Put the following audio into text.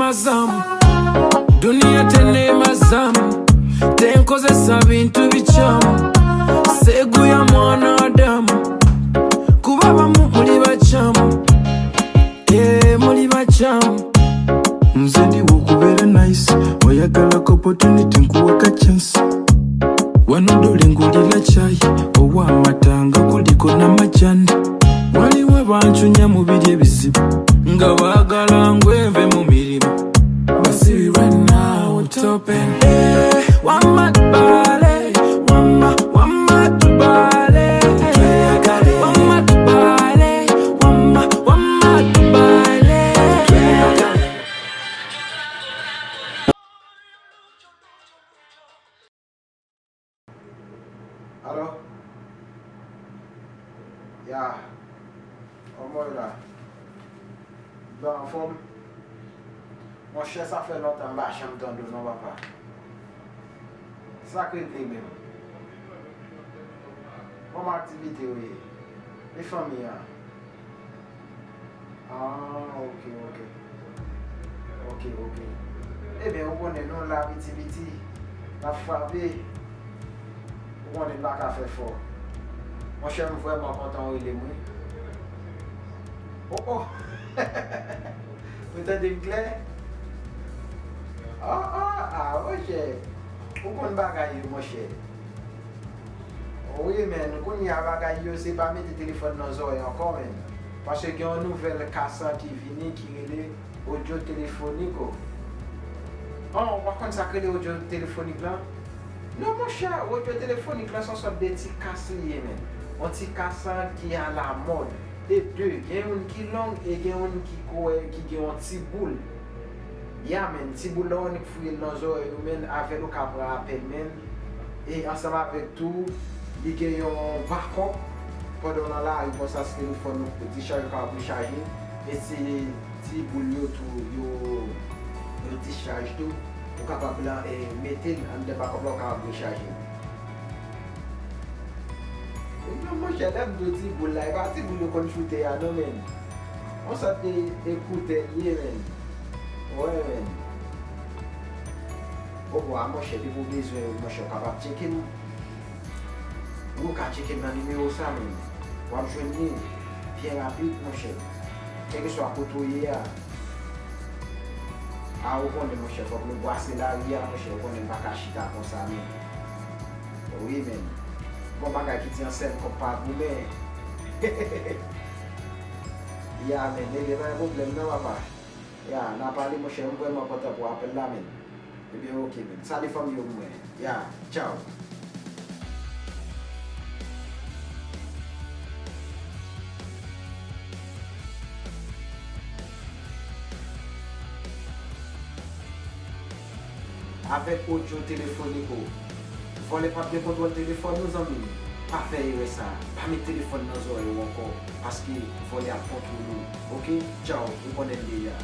mazamu dunia tene mazamu tenkozesa bintu bichamu segu ya mwanadamu kuba bamu muli bachamu muli bachamu nze ndiwo okubeera nice oyagalako opportunity nkuwaka chance wano dole ngulira chai ow'amatanga kuliko n'amajani waliwo bancunya mu biri ebizibu nga baagala ngweve mu mirimu basibi right now topen wamatubale wamatubale wamatubale wamatubale. Allô? Yeah. Comment là? Ben, en forme? Mon cher, ça fait longtemps que je me donne de non, papa. Ça que je dis même. Mon activité, oui. Les familles. Ah, ok. Eh bien, on connaît nous la petit, la famille. On n'est pas qu'à faire fort. Mon cher, je suis vraiment content de les mouiller. Oh! Vous entendez clair? Mon cher. Pourquoi on bagaille, mon cher? Oui, mais quand il y a bagaille, c'est pas mettre le téléphone dans les oreilles encore, même. Parce qu'il y a une nouvelle cassette qui vient qui est audio téléphonique. Oh, par contre, ça crée l'audio téléphonique là? Non, mon cher, audio téléphonique là, sont sortes de petits cassettes, un petit cassette qui est à la mode. Et deux, il y a une qui est longue et il y a une qui a un petit boule. Yeah, men, petit boule là, on est fouillé dans les oreilles, avec le cabra appel, et ensemble avec tout, il y a un backup. Pendant là, il faut ça, c'est le téléphone, petit charge pour charger. Et c'est petit boule tout, il décharge tout. Pour capable mettre en débat comme là capable charger. Non, moi j'aime de dire boule là, pas dire boule qu'on shooter à non men. On s'est écouté hier men. Ouais men. Bon moi j'ai des besoin, moi je suis capable de checker. Vous pouvez checker mon numéro ça men. Vous me joindre bien rapide mon cher. Quel que soit côté ah, on connaît mon chef, on boit c'est là, mon chef, on n'est pas caché comme ça. Oui, mais bon, bagage qui tient scène comme pas vous, mais. Ya, mais il y a un problème, non, papa. Ya, on a parlé, mon chef, on va m'apporter pour appeler là, mais. Eh bien, ok, mais ça, les familles, au moins. Ya, ciao. Avec audio téléphonique, il faut les papiers contre le téléphone, nous en mis. Pas faire ça, pas mettre le téléphone dans les oreilles encore, parce qu'il faut les apporter nous. Ok? Ciao, vous connaissez déjà.